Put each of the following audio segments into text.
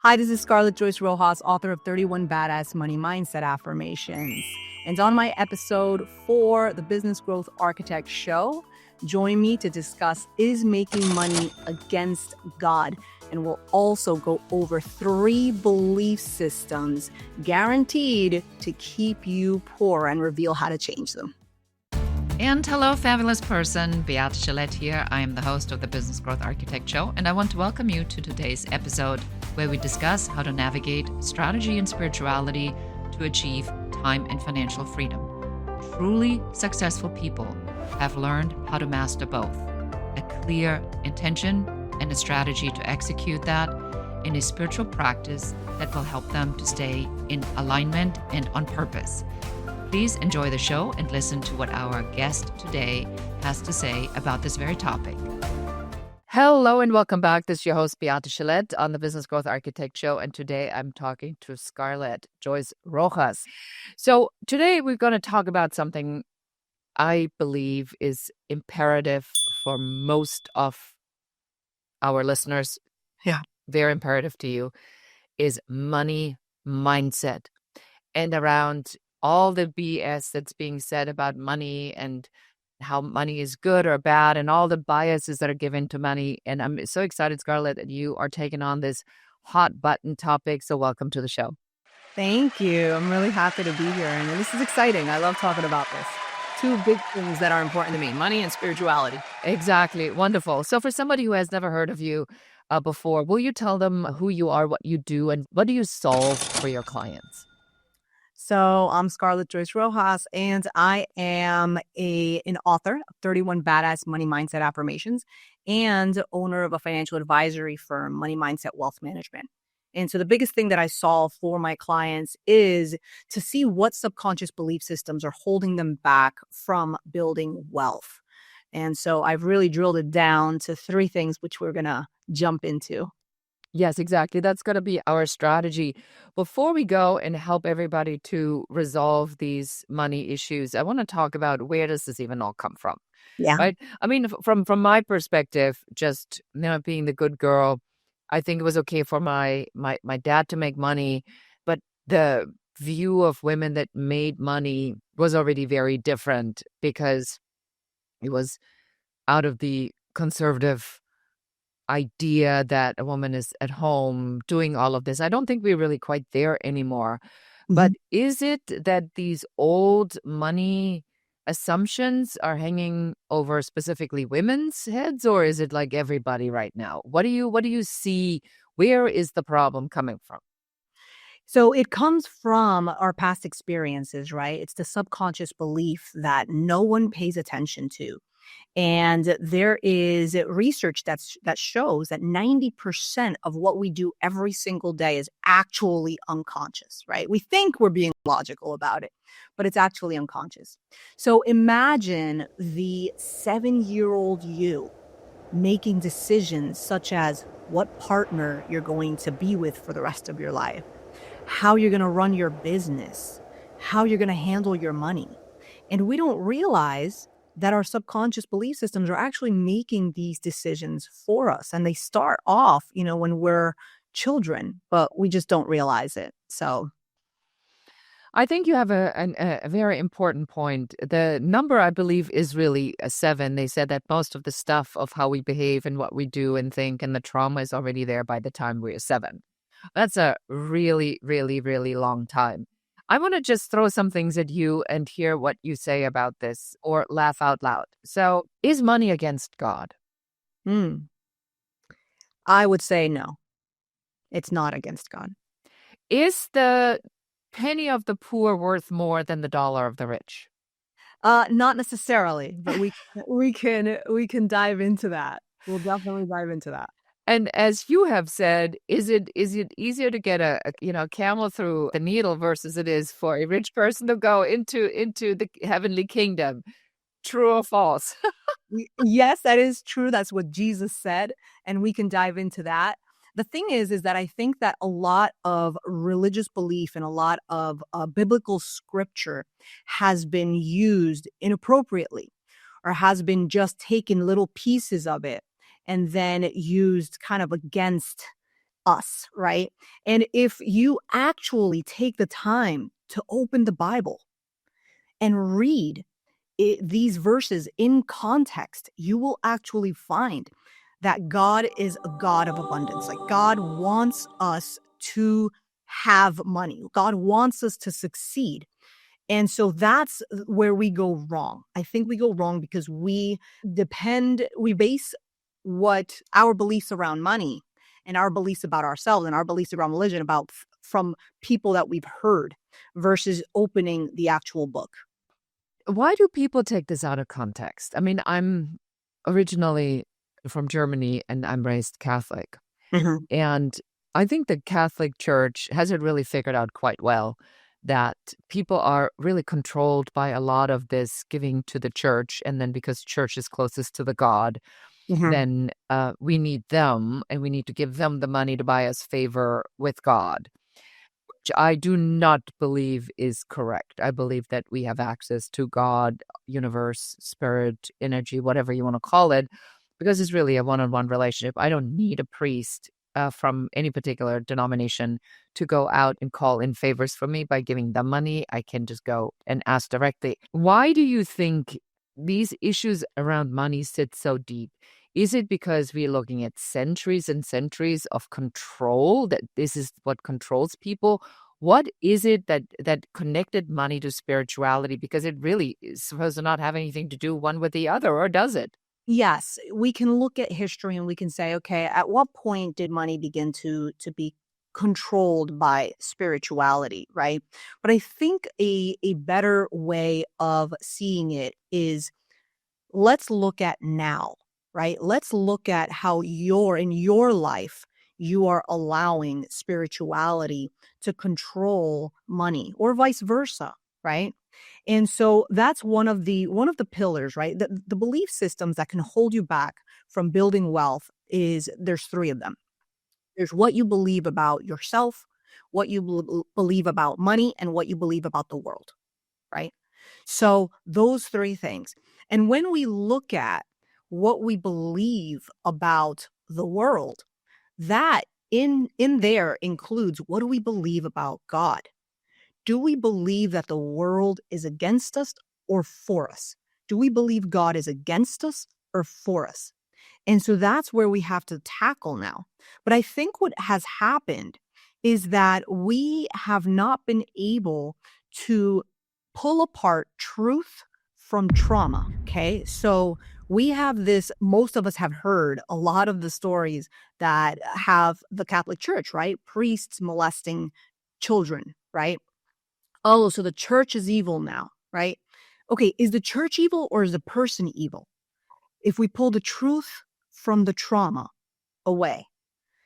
Hi, this is Scarlette Joyce Rojas, author of 31 Badass Money Mindset Affirmations. And on my episode for the Business Growth Architect Show, join me to discuss is making money against God? And we'll also go over 3 belief systems guaranteed to keep you poor and reveal how to change them. And hello, fabulous person. Beate Gillette here. I am the host of the Business Growth Architect Show, and I want to welcome you to today's episode where we discuss how to navigate strategy and spirituality to achieve time and financial freedom. Truly successful people have learned how to master both, a clear intention and a strategy to execute that in a spiritual practice that will help them to stay in alignment and on purpose. Please enjoy the show and listen to what our guest today has to say about this very topic. Hello and welcome back. This is your host, Beate Gillette, on the Business Growth Architect Show. And today I'm talking to Scarlette Joyce Rojas. So today we're going to talk about something I believe is imperative for most of our listeners. Yeah. Very imperative to you is money mindset. And around all the BS that's being said about money and how money is good or bad and all the biases that are given to money. And I'm so excited, Scarlett, that you are taking on this hot button topic. So welcome to the show. Thank you. I'm really happy to be here. And this is exciting. I love talking about this. 2 big things that are important to me, money and spirituality. Exactly. Wonderful. So for somebody who has never heard of you before, will you tell them who you are, what you do, and what do you solve for your clients? So I'm Scarlette Joyce Rojas, and I am an author of 31 Badass Money Mindset Affirmations and owner of a financial advisory firm, Money Mindset Wealth Management. And so the biggest thing that I solve for my clients is to see what subconscious belief systems are holding them back from building wealth. And so I've really drilled it down to 3 things, which we're going to jump into. Yes, exactly. That's going to be our strategy. Before we go and help everybody to resolve these money issues, I want to talk about where does this even all come from? Yeah. Right? I mean, from my perspective, just being the good girl, I think it was okay for my dad to make money, but the view of women that made money was already very different because it was out of the conservative idea that a woman is at home doing all of this. I don't think we're really quite there anymore. But is it that these old money assumptions are hanging over specifically women's heads, or is it like everybody right now? What do you see? Where is the problem coming from? So it comes from our past experiences, right? It's the subconscious belief that no one pays attention to. And there is research that shows that 90% of what we do every single day is actually unconscious, right? We think we're being logical about it, but it's actually unconscious. So imagine the 7-year-old you making decisions such as what partner you're going to be with for the rest of your life, how you're going to run your business, how you're going to handle your money. And we don't realize that our subconscious belief systems are actually making these decisions for us. And they start off, when we're children, but we just don't realize it. So I think you have a very important point. The number, I believe, is really a 7. They said that most of the stuff of how we behave and what we do and think and the trauma is already there by the time we're 7. That's a really, really, really long time. I want to just throw some things at you and hear what you say about this or laugh out loud. So, is money against God? I would say no, it's not against God. Is the penny of the poor worth more than the dollar of the rich? Not necessarily, but we can dive into that. We'll definitely dive into that. And as you have said, is it easier to get a camel through the needle versus it is for a rich person to go into the heavenly kingdom? True or false? Yes, that is true. That's what Jesus said, and we can dive into that. The thing is that I think that a lot of religious belief and a lot of biblical scripture has been used inappropriately or has been just taken little pieces of it and then used kind of against us, right? And if you actually take the time to open the Bible and read these verses in context, you will actually find that God is a God of abundance. Like God wants us to have money. God wants us to succeed. And so that's where we go wrong. I think we go wrong because we base what our beliefs around money and our beliefs about ourselves and our beliefs around religion from people that we've heard versus opening the actual book. Why do people take this out of context? I mean, I'm originally from Germany and I'm raised Catholic. Mhm. And I think the Catholic Church hasn't really figured out quite well that people are really controlled by a lot of this giving to the church. And then because church is closest to the God, Mhm. then we need them and we need to give them the money to buy us favor with God, which I do not believe is correct. I believe that we have access to God, universe, spirit, energy, whatever you want to call it, because it's really a one-on-one relationship. I don't need a priest from any particular denomination to go out and call in favors for me by giving them money. I can just go and ask directly. Why do you think these issues around money sit so deep? Is it because we're looking at centuries and centuries of control, that this is what controls people? What is it that connected money to spirituality? Because it really is supposed to not have anything to do one with the other, or does it? Yes, we can look at history and we can say, okay, at what point did money begin to be controlled by spirituality, right? But I think a better way of seeing it is let's look at now, right? Let's look at how in your life you are allowing spirituality to control money or vice versa, right? And so that's one of the pillars, right? The belief systems that can hold you back from building wealth is there's three of them. There's what you believe about yourself, what you believe about money, and what you believe about the world, right? So those three things. And when we look at what we believe about the world, that in there includes what do we believe about God? Do we believe that the world is against us or for us? Do we believe God is against us or for us? And so that's where we have to tackle now. But I think what has happened is that we have not been able to pull apart truth from trauma. Okay. So we have most of us have heard a lot of the stories that have the Catholic Church, right? Priests molesting children, right? Oh, so the church is evil now, right? Okay. Is the church evil or is the person evil? If we pull the truth from the trauma away,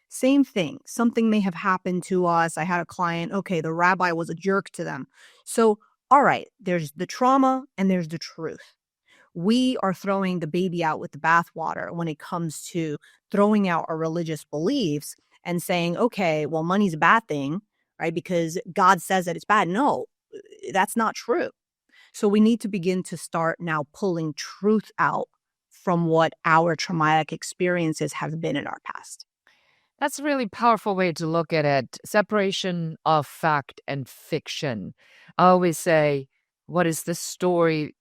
same thing. Something may have happened to us. I had a client, okay, the rabbi was a jerk to them. So, all right, there's the trauma and there's the truth. We are throwing the baby out with the bathwater when it comes to throwing out our religious beliefs and saying, okay, well, money's a bad thing, right? Because God says that it's bad. No, that's not true. So we need to begin to start now pulling truth out from what our traumatic experiences have been in our past. That's a really powerful way to look at it. Separation of fact and fiction. I always say, what is the story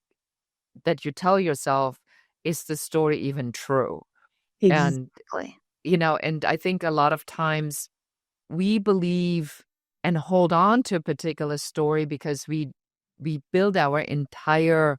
that you tell yourself? Is the story even true? And, Exactly. and I think a lot of times we believe and hold on to a particular story because we build our entire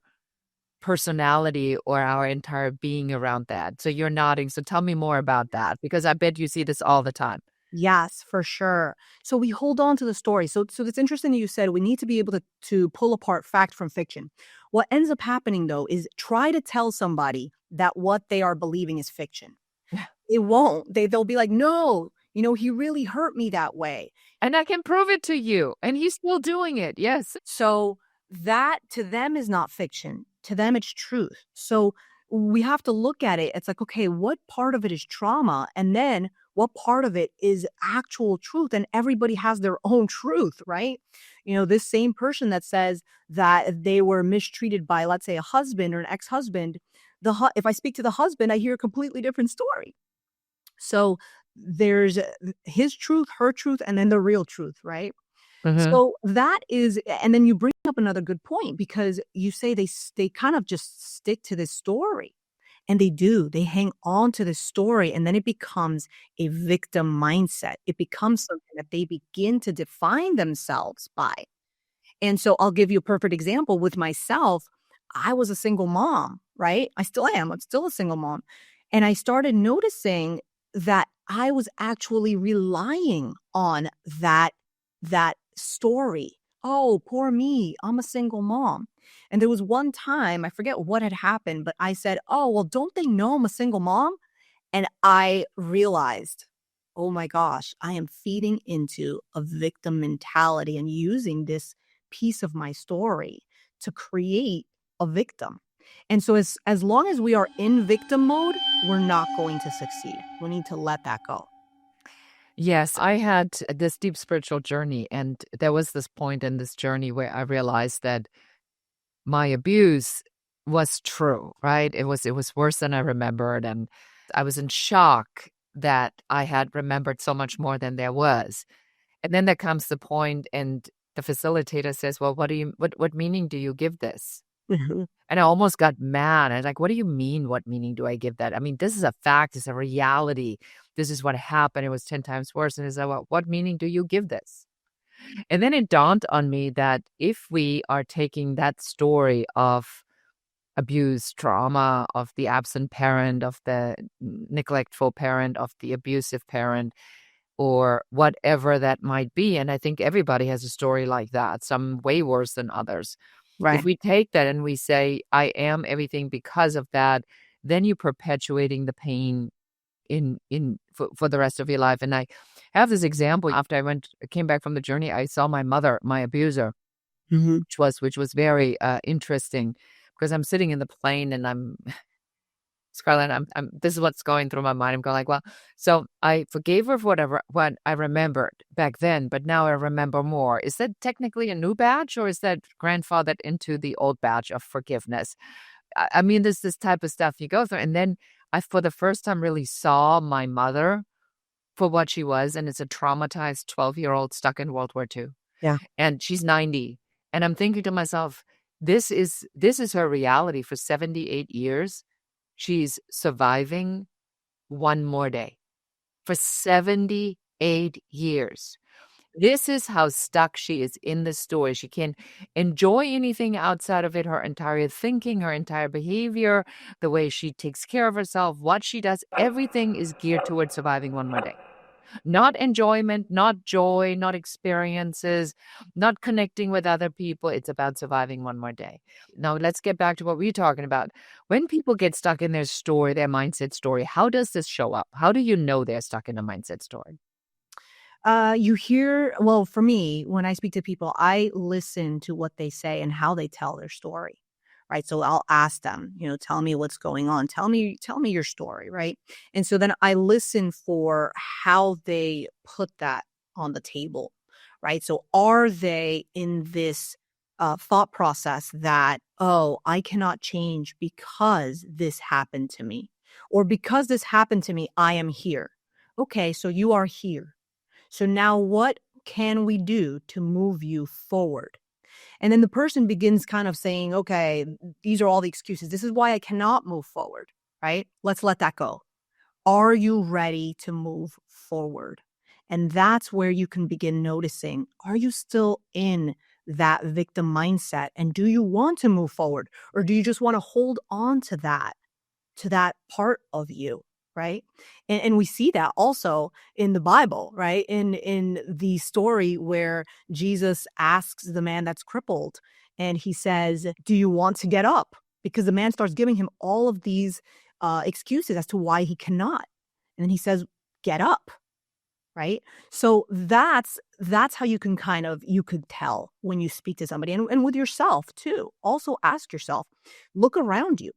personality or our entire being around that. So you're nodding. So tell me more about that, because I bet you see this all the time. Yes, for sure. So we hold on to the story. So it's interesting that you said we need to be able to pull apart fact from fiction. What ends up happening though is try to tell somebody that what they are believing is fiction. It won't. They'll be like, no, he really hurt me that way. And I can prove it to you. And he's still doing it. Yes. So that to them is not fiction. To them, it's truth. So we have to look at it. It's like, okay, what part of it is trauma? And then what part of it is actual truth? And everybody has their own truth, right? This same person that says that they were mistreated by, let's say, a husband or an ex-husband, if I speak to the husband, I hear a completely different story. So there's his truth, her truth, and then the real truth, right? Hmm. So that is, and then you bring up another good point because you say they kind of just stick to this story. And they do. They hang on to the story, and then it becomes a victim mindset. It becomes something that they begin to define themselves by. And so I'll give you a perfect example with myself. I was a single mom, right? I still am. I'm still a single mom. And I started noticing that I was actually relying on that story. Oh, poor me. I'm a single mom. And there was one time, I forget what had happened, but I said, "Oh, well, don't they know I'm a single mom?" And I realized, oh my gosh, I am feeding into a victim mentality and using this piece of my story to create a victim. And so as long as we are in victim mode, we're not going to succeed. We need to let that go. Yes, I had this deep spiritual journey, and there was this point in this journey where I realized that my abuse was true, right? It was worse than I remembered, and I was in shock that I had remembered so much more than there was. And then there comes the point, and the facilitator says, "Well, what meaning do you give this?" Mhm. And I almost got mad. I was like, "What do you mean? What meaning do I give that? I mean, this is a fact. It's a reality. This is what happened. It was 10 times worse." And he's like, "Well, what meaning do you give this?" And then it dawned on me that if we are taking that story of abuse, trauma, of the absent parent, of the neglectful parent, of the abusive parent, or whatever that might be, and I think everybody has a story like that, some way worse than others. If Right. we take that and we say, I am everything because of that, then you're perpetuating the pain for the rest of your life. And I have this example. After came back from the journey, I saw my mother, my abuser, Mhm. which was very interesting because I'm sitting in the plane and I'm Scarlett, this is what's going through my mind. I'm going like, well, so I forgave her for what I remembered back then, but now I remember more. Is that technically a new batch, or is that grandfathered into the old batch of forgiveness? I mean, there's this type of stuff you go through. And then I, for the first time, really saw my mother for what she was. And it's a traumatized 12-year-old stuck in World War II. Yeah. And she's 90. And I'm thinking to myself, this is her reality for 78 years. She's surviving one more day for 78 years. This is how stuck she is in the story. She can't enjoy anything outside of it. Her entire thinking, her entire behavior, the way she takes care of herself, what she does, everything is geared towards surviving one more day. Not enjoyment, not joy, not experiences, not connecting with other people. It's about surviving one more day. Now, let's get back to what we're talking about. When people get stuck in their story, their mindset story, how does this show up? How do you know they're stuck in a mindset story? You hear, well, for me, when I speak to people, I listen to what they say and how they tell their story, right? So I'll ask them, tell me what's going on. Tell me your story, right? And so then I listen for how they put that on the table, right? So are they in this thought process that, oh, I cannot change because this happened to me, or because this happened to me, I am here. Okay, so you are here, so now what can we do to move you forward? And then the person begins kind of saying, okay, these are all the excuses. This is why I cannot move forward, right? Let's let that go. Are you ready to move forward? And that's where you can begin noticing, are you still in that victim mindset? And do you want to move forward? Or do you just want to hold on to that part of you, right? And we see that also in the Bible, right? In the story where Jesus asks the man that's crippled and he says, "Do you want to get up?" Because the man starts giving him all of these excuses as to why he cannot. And then he says, "Get up." Right? So that's how you can you could tell when you speak to somebody, and with yourself too. Also ask yourself, look around you.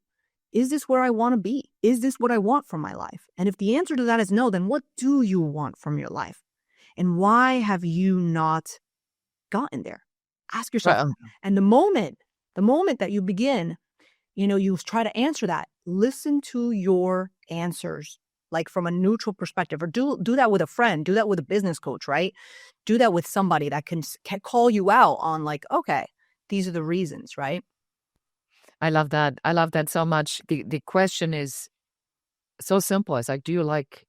Is this where I want to be? Is this what I want from my life? And if the answer to that is no, then what do you want from your life? And why have you not gotten there? Ask yourself Well, that. And the moment that you begin, you try to answer that, listen to your answers. like from a neutral perspective, or do that with a friend, do that with a business coach, right? Do that with somebody that can call you out on like, okay, these are the reasons, right? I love that. I love that so much. The question is so simple. It's like, do you like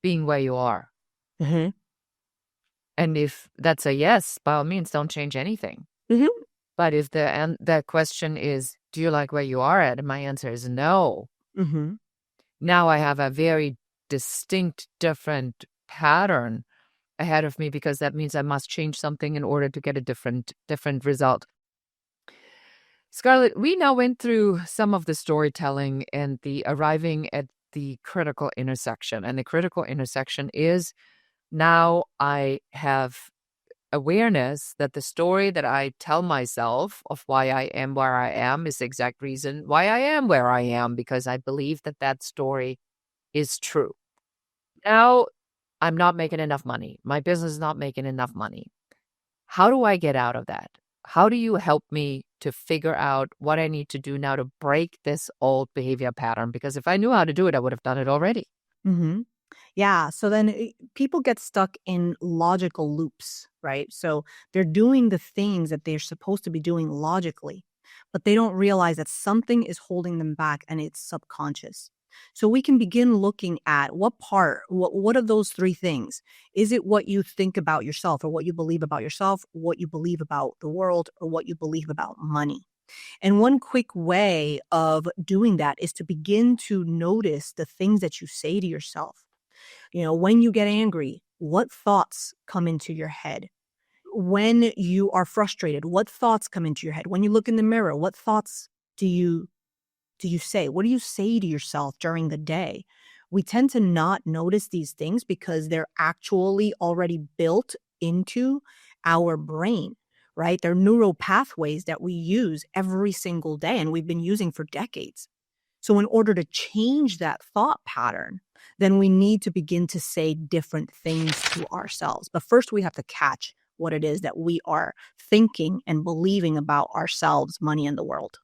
being where you are? Mm-hmm. And if that's a yes, by all means, don't change anything. Mm-hmm. But if the question is, do you like where you are at? And my answer is no. Mm-hmm. Now I have a very distinct, different pattern ahead of me because that means I must change something in order to get a different result. Scarlett, we now went through some of the storytelling and the arriving at the critical intersection. And the critical intersection is now I have awareness that the story that I tell myself of why I am where I am is the exact reason why I am where I am, because I believe that that story is true. Now I'm not making enough money. My business is not making enough money. How do I get out of that? How do you help me to figure out what I need to do now to break this old behavior pattern? Because if I knew how to do it, I would have done it already. Mm-hmm. Yeah. So then people get stuck in logical loops, right? So they're doing the things that they're supposed to be doing logically, but they don't realize that something is holding them back and it's subconscious. So we can begin looking at what of those three things? Is it what you think about yourself or what you believe about yourself, what you believe about the world, or what you believe about money? And one quick way of doing that is to begin to notice the things that you say to yourself. When you get angry, what thoughts come into your head? When you are frustrated, what thoughts come into your head? When you look in the mirror, what thoughts do you say? What do you say to yourself during the day? We tend to not notice these things because they're actually already built into our brain, right? They're neural pathways that we use every single day and we've been using for decades. So in order to change that thought pattern, then we need to begin to say different things to ourselves. But first we have to catch what it is that we are thinking and believing about ourselves, money, and the world.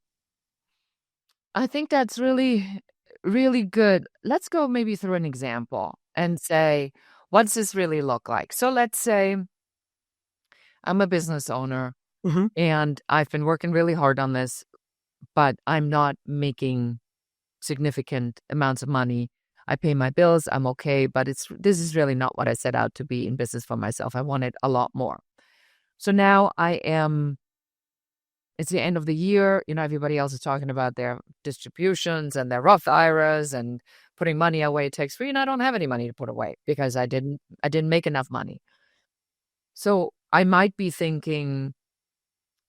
I think that's really, really good. Let's go maybe through an example and say, what's this really look like? So let's say I'm a business owner Hmm. and I've been working really hard on this, but I'm not making significant amounts of money. I pay my bills, I'm okay, but this is really not what I set out to be in business for myself. I wanted a lot more. So now it's the end of the year. Everybody else is talking about their distributions and their Roth IRAs and putting money away tax free, and I don't have any money to put away because I didn't make enough money. So I might be thinking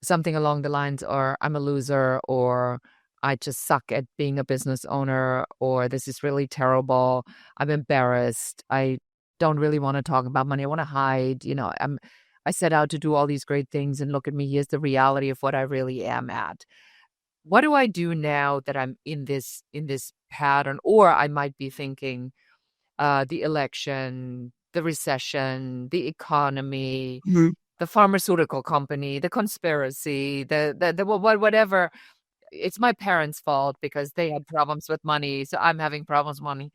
something along the lines, or I'm a loser, or I just suck at being a business owner, or this is really terrible. I'm embarrassed. I don't really want to talk about money. I want to hide. I set out to do all these great things, and look at me. Here's the reality of what I really am at. What do I do now that I'm in this pattern? Or I might be thinking, the election, the recession, the economy, Hmm. the pharmaceutical company, the conspiracy, the whatever. It's my parents' fault because they had problems with money, so I'm having problems with money.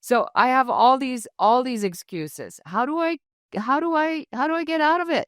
So I have all these excuses. How do I get out of it?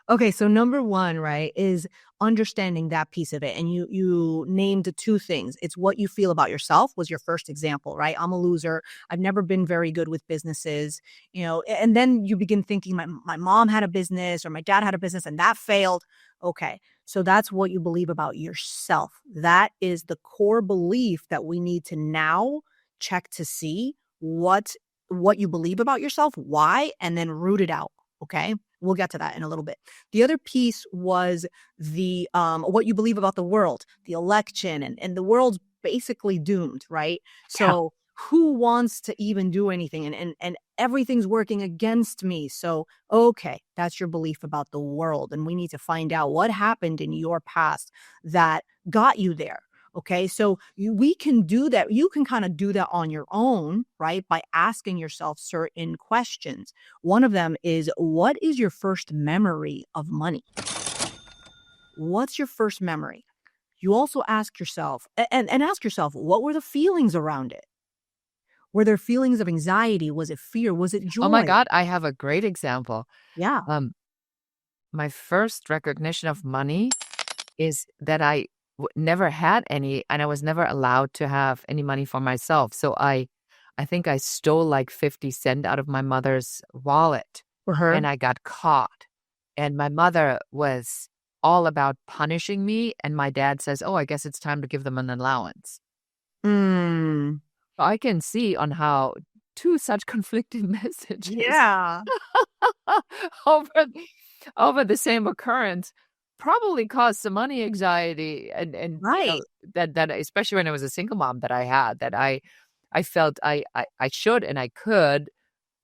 Okay, so number one, right, is understanding that piece of it. And you named two things. It's what you feel about yourself was your first example, right? I'm a loser. I've never been very good with businesses, and then you begin thinking my mom had a business or my dad had a business and that failed. Okay. So that's what you believe about yourself. That is the core belief that we need to now check to see what you believe about yourself, why, and then root it out. Okay. We'll get to that in a little bit. The other piece was the what you believe about the world, the election, and the world's basically doomed, right? Yeah. So who wants to even do anything? And everything's working against me. So okay, that's your belief about the world. And we need to find out what happened in your past that got you there. Okay, so we can do that. You can kind of do that on your own, right? By asking yourself certain questions. One of them is, what is your first memory of money? What's your first memory? You also ask yourself, and ask yourself, what were the feelings around it? Were there feelings of anxiety? Was it fear? Was it Oh my joy? God, I have a great example. Yeah. Um, my first recognition of money is that never had any, and I was never allowed to have any money for myself. So I think I stole like 50 cents out of my mother's wallet, For her? and I got caught. And my mother was all about punishing me. And my dad says, "Oh, I guess it's time to give them an allowance." Mm. I can see on how two such conflicting messages Yeah. over over the same occurrence probably caused some money anxiety, and Right. that especially when I was a single mom, that I had, that I felt I should and I could,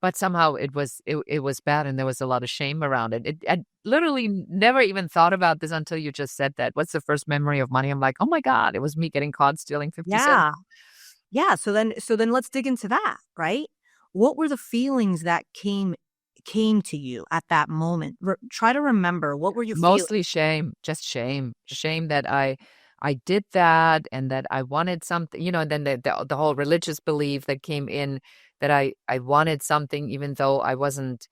but somehow it was bad, and there was a lot of shame around it. I literally never even thought about this until you just said that. What's the first memory of money? I'm like, oh my God, it was me getting caught stealing 50 cents. Yeah. Yeah, so then let's dig into that, right? What were the feelings that came to you at that moment? Try to remember, what were you feeling? Mostly shame, just shame. Shame that I did that, and that I wanted something, and then the whole religious belief that came in, that I wanted something even though I wasn't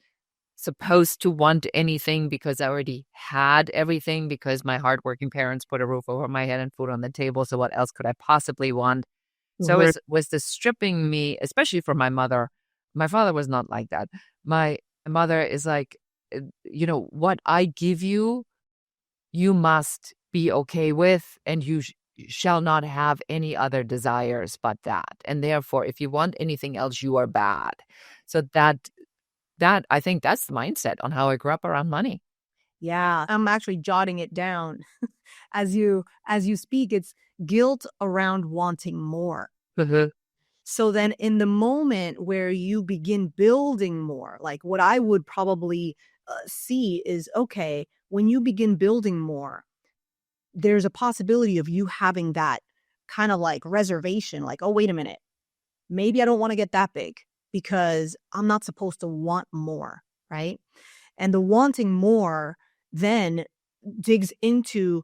supposed to want anything, because I already had everything, because my hardworking parents put a roof over my head and food on the table. So what else could I possibly want? So Were was this stripping me, especially for my mother. My father was not like that. My mother is like, what I give you, you must be okay with, and you shall not have any other desires but that. And therefore, if you want anything else, you are bad. So that I think that's the mindset on how I grew up around money. Yeah, I'm actually jotting it down as you speak. It's guilt around wanting more. Mhm. So then in the moment where you begin building more, like what I would probably see is, okay, when you begin building more, there's a possibility of you having that kind of like reservation, like, oh, wait a minute, maybe I don't want to get that big because I'm not supposed to want more, right? And the wanting more then digs into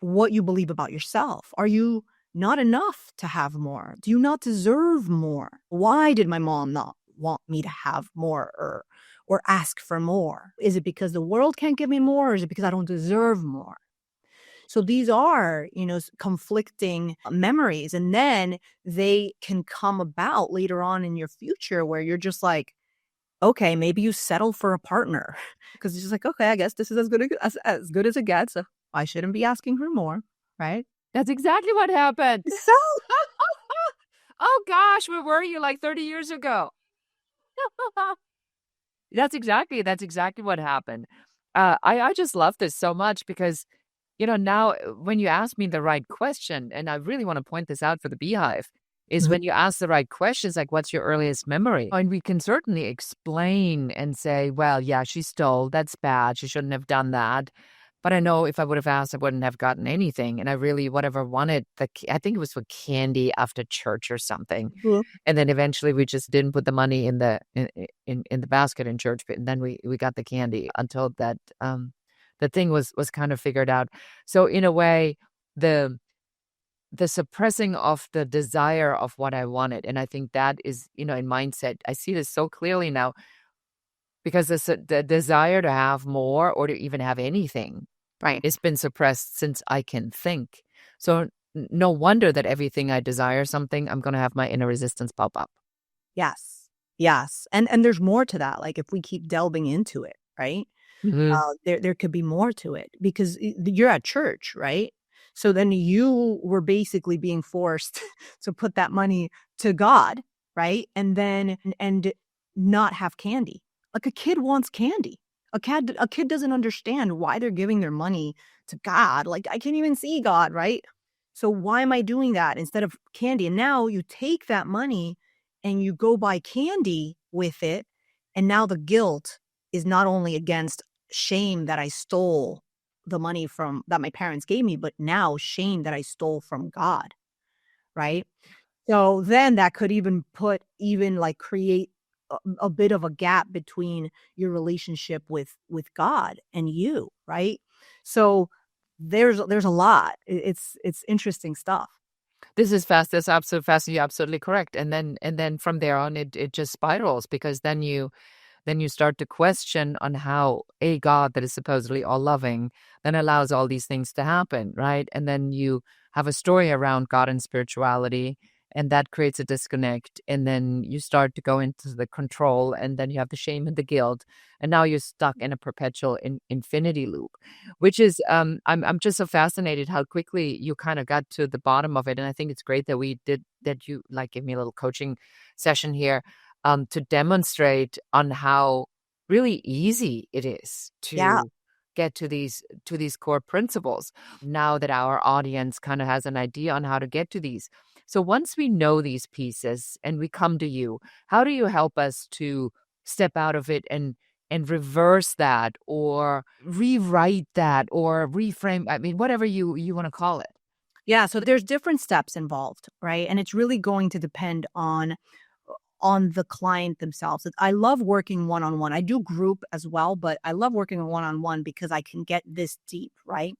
what you believe about yourself. Are you not enough to have more? Do you not deserve more? Why did my mom not want me to have more or ask for more? Is it because the world can't give me more, or is it because I don't deserve more? So these are, conflicting memories, and then they can come about later on in your future where you're just like, okay, maybe you settle for a partner because it's just like, okay, I guess this is as good as it gets. So I shouldn't be asking for more, right? That's exactly what happened. So Oh gosh, where were you like 30 years ago? That's exactly what happened. I just love this so much because, now when you ask me the right question, and I really want to point this out for the beehive, is Mhm. when you ask the right questions, like, what's your earliest memory? And we can certainly explain and say, well, yeah, she stole. That's bad. She shouldn't have done that. But I know if I would have asked, I wouldn't have gotten anything. And I really, whatever, wanted I think it was for candy after church or something. Mhm. And then eventually we just didn't put the money in the basket in church, but then we got the candy until that the thing was kind of figured out. So in a way, the the suppressing of the desire of what I wanted, and I think that is, in mindset, I see this so clearly now, because the desire to have more or to even have anything, Right. it's been suppressed since I can think. So no wonder that everything I desire something, I'm going to have my inner resistance pop up. Yes. Yes. And there's more to that. Like if we keep delving into it, right? Mhm. There could be more to it because you're at church, right? So then you were basically being forced to put that money to God, right? And not have candy. Like a kid wants candy. A kid doesn't understand why they're giving their money to God. Like I can't even see God, right? So why am I doing that instead of candy? And now you take that money and you go buy candy with it, and now the guilt is not only against shame that I stole the money from that my parents gave me, but now shame that I stole from God, right? So then that could even like create a bit of a gap between your relationship with God and you, right? So there's a lot. It's interesting stuff. This is fast. That's absolutely fast. You're absolutely correct. And then from there on, it just spirals, because then you start to question on how a God that is supposedly all loving then allows all these things to happen, right? And then you have a story around God and spirituality, and that creates a disconnect. And then you start to go into the control, and then you have the shame and the guilt, and now you're stuck in a perpetual infinity loop, which is I'm just so fascinated how quickly you kind of got to the bottom of it. And I think it's great that we did that. You like give me a little coaching session here, to demonstrate on how really easy it is Yeah. to get to these core principles, now that our audience kind of has an idea on how to get to these. So once we know these pieces and we come to you, how do you help us to step out of it and reverse that, or rewrite that, or reframe, I mean, whatever you want to call it? Yeah, so there's different steps involved, right? And it's really going to depend on the client themselves. I love working one-on-one. I do group as well, but I love working one-on-one because I can get this deep, right?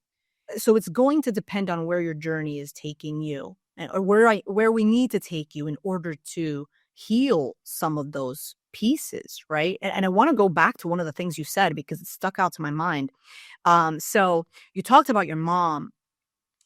So it's going to depend on where your journey is taking you, or where we need to take you in order to heal some of those pieces, right? And I want to go back to one of the things you said because it stuck out to my mind. So you talked about your mom,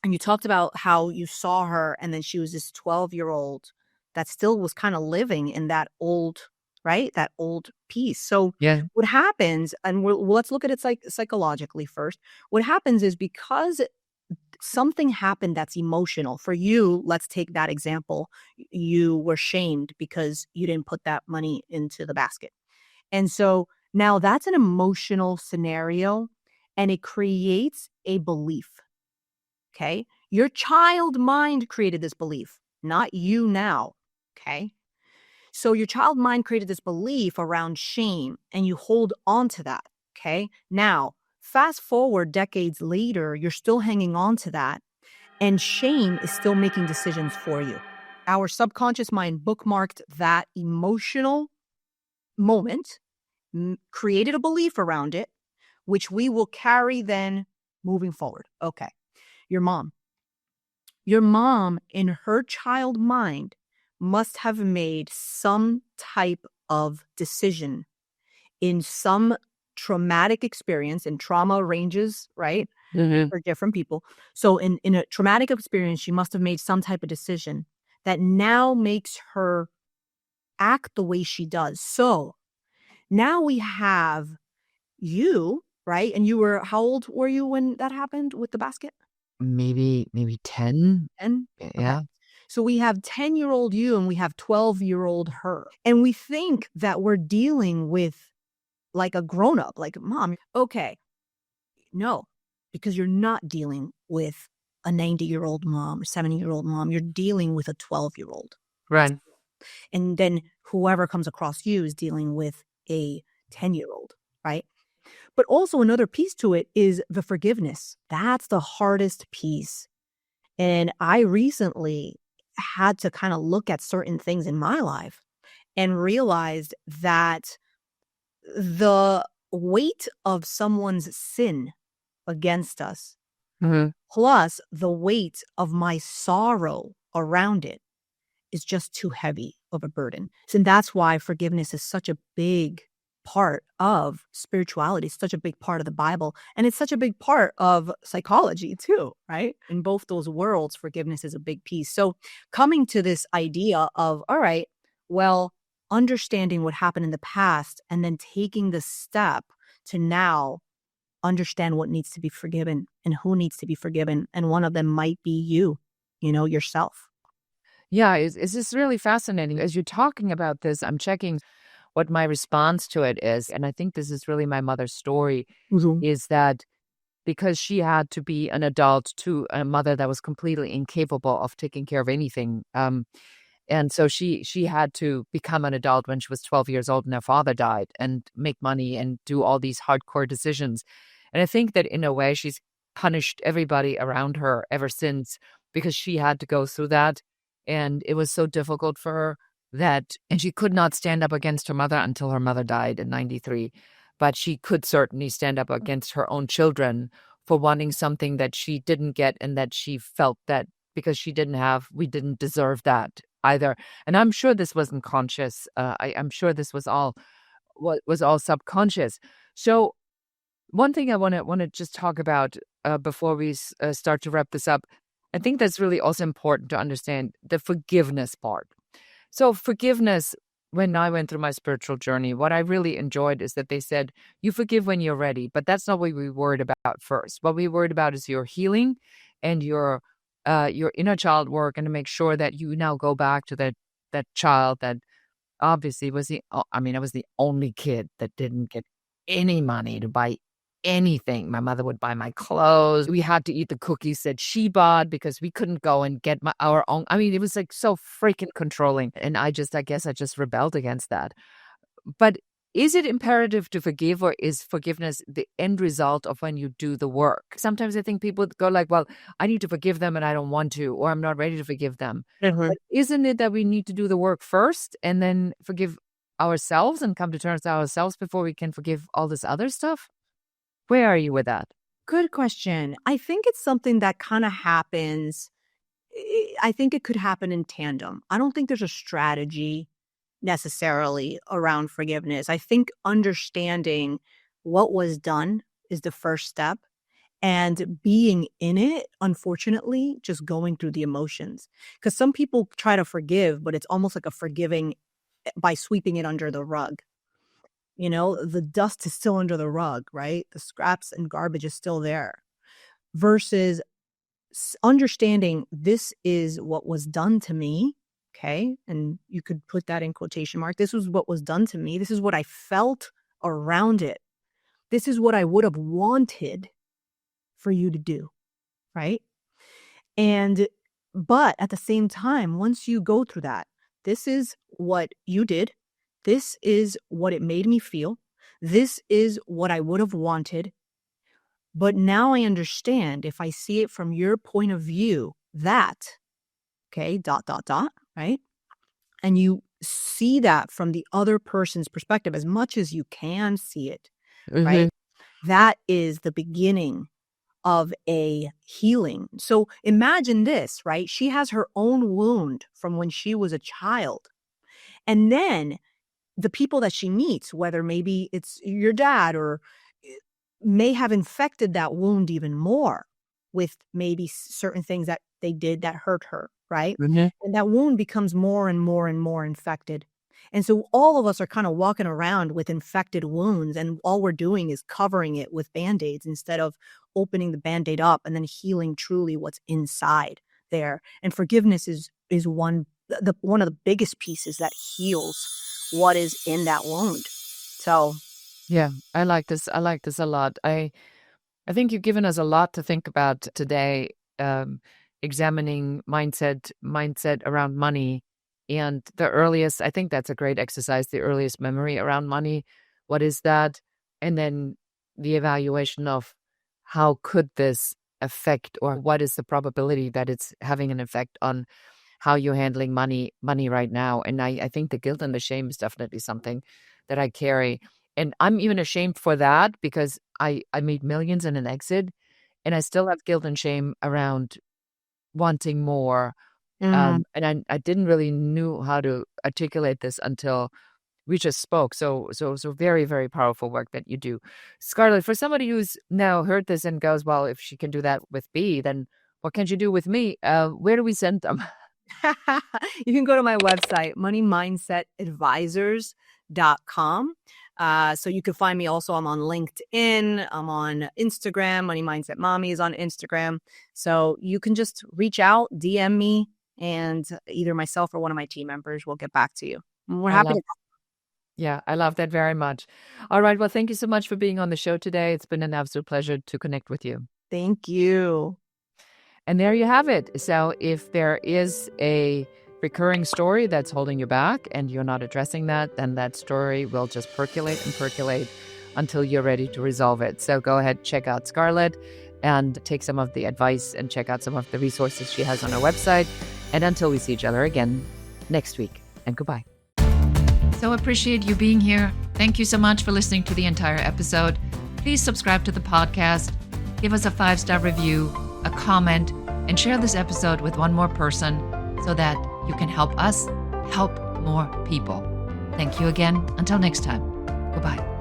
and you talked about how you saw her, and then she was this 12-year-old that still was kinda living in that old, right? That old piece. So Yeah. what happens, and let's look at it psychologically first. What happens is, because something happened that's emotional for you, let's take that example. You were shamed because you didn't put that money into the basket. And so now that's an emotional scenario, and it creates a belief. Okay. Your child mind created this belief, not you now. Okay. So your child mind created this belief around shame, and you hold on to that. Okay. Now, fast forward decades later, you're still hanging on to that, and shame is still making decisions for you. Our subconscious mind bookmarked that emotional moment, created a belief around it, which we will carry then moving forward. Okay. Your mom. Your mom, in her child mind, must have made some type of decision in some traumatic experience, and trauma ranges, right, Hmm. for different people. So in a traumatic experience, she must have made some type of decision that now makes her act the way she does. So now we have you, right? And you were, how old were you when that happened with the basket? Maybe 10. 10? Okay. Yeah. So we have 10-year-old you and we have 12-year-old her. And we think that we're dealing with like a grown up, like mom. Okay. No, because you're not dealing with a 90-year-old mom or 70-year-old mom. You're dealing with a 12-year-old. Right. And then whoever comes across you is dealing with a 10-year-old, right? But also another piece to it is the forgiveness. That's the hardest piece. And I recently had to kind of look at certain things in my life and realized that the weight of someone's sin against us, Hmm. plus the weight of my sorrow around it, is just too heavy of a burden. And that's why forgiveness is such a big part of spirituality, it's such a big part of the Bible, and it's such a big part of psychology too, right? In both those worlds, forgiveness is a big piece. So coming to this idea of, all right, well, understanding what happened in the past and then taking the step to now understand what needs to be forgiven and who needs to be forgiven. And one of them might be you, yourself. Yeah, it's just really fascinating. As you're talking about this, I'm checking what my response to it is. And I think this is really my mother's story, Mhm. is that because she had to be an adult to a mother that was completely incapable of taking care of anything. And so she had to become an adult when she was 12 years old and her father died, and make money and do all these hardcore decisions. And I think that in a way she's punished everybody around her ever since, because she had to go through that. And it was so difficult for her and she could not stand up against her mother until her mother died in 93. But she could certainly stand up against her own children for wanting something that she didn't get, and that she felt that because we didn't deserve that either. And I'm sure this wasn't conscious. I'm sure this was all subconscious. So one thing I want to just talk about before we start to wrap this up, I think that's really also important to understand the forgiveness part. So forgiveness, when I went through my spiritual journey, what I really enjoyed is that they said, you forgive when you're ready, but that's not what we worried about first. What we worried about is your healing and your inner child work, and to make sure that you now go back to that child that obviously I was the only kid that didn't get any money to buy anything. My mother would buy my clothes. We had to eat the cookies that she bought because we couldn't go and get our own. I mean, it was like so freaking controlling. And I guess I just rebelled against that. But is it imperative to forgive, or is forgiveness the end result of when you do the work? Sometimes I think people go like, well, I need to forgive them and I don't want to, or I'm not ready to forgive them. But isn't it that we need to do the work first and then forgive ourselves and come to terms with ourselves before we can forgive all this other stuff? Where are you with that? Good question. I think it's something that kind of happens. I think it could happen in tandem. I don't think there's a strategy necessarily around forgiveness. I think understanding what was done is the first step, and being in it, unfortunately, just going through the emotions. Because some people try to forgive, but it's almost like a forgiving by sweeping it under the rug. The dust is still under the rug, right? The scraps and garbage is still there, versus understanding this is what was done to me. Okay. And you could put that in quotation mark. This was what was done to me. This is what I felt around it. This is what I would have wanted for you to do. Right. But at the same time, once you go through that, this is what you did. This is what it made me feel. This is what I would have wanted. But now I understand, if I see it from your point of view, that, okay, ... right? And you see that from the other person's perspective as much as you can see it, right? That is the beginning of a healing. So imagine this, right? She has her own wound from when she was a child. And then the people that she meets, whether maybe it's your dad, or may have infected that wound even more with maybe certain things that they did that hurt her, right? And that wound becomes more and more and more infected. And so all of us are kind of walking around with infected wounds, and all we're doing is covering it with Band-Aids instead of opening the Band-Aid up and then healing truly what's inside there. And forgiveness is one of the biggest pieces that heals what is in that wound. So yeah, I like this. I like this a lot. I think you've given us a lot to think about today, examining mindset around money. And I think that's a great exercise, the earliest memory around money. What is that? And then the evaluation of how could this affect, or what is the probability that it's having an effect on how you're handling money right now. And I think the guilt and the shame is definitely something that I carry. And I'm even ashamed for that, because I made millions in an exit, and I still have guilt and shame around wanting more. And I didn't really knew how to articulate this until we just spoke. So very, very powerful work that you do. Scarlett, for somebody who's now heard this and goes, well, if she can do that with B, then what can she do with me? Where do we send them? You can go to my website, moneymindsetadvisors.com. So you can find me also. I'm on LinkedIn. I'm on Instagram. Money Mindset Mommy is on Instagram. So you can just reach out, DM me, and either myself or one of my team members will get back to you. We're happy to. Yeah, I love that very much. All right. Well, thank you so much for being on the show today. It's been an absolute pleasure to connect with you. Thank you. And there you have it. So if there is a recurring story that's holding you back and you're not addressing that, then that story will just percolate and percolate until you're ready to resolve it. So go ahead, check out Scarlett and take some of the advice and check out some of the resources she has on her website. And until we see each other again next week, and goodbye. So appreciate you being here. Thank you so much for listening to the entire episode. Please subscribe to the podcast, give us a 5-star review, a comment, and share this episode with one more person so that you can help us help more people. Thank you again. Until next time. Goodbye.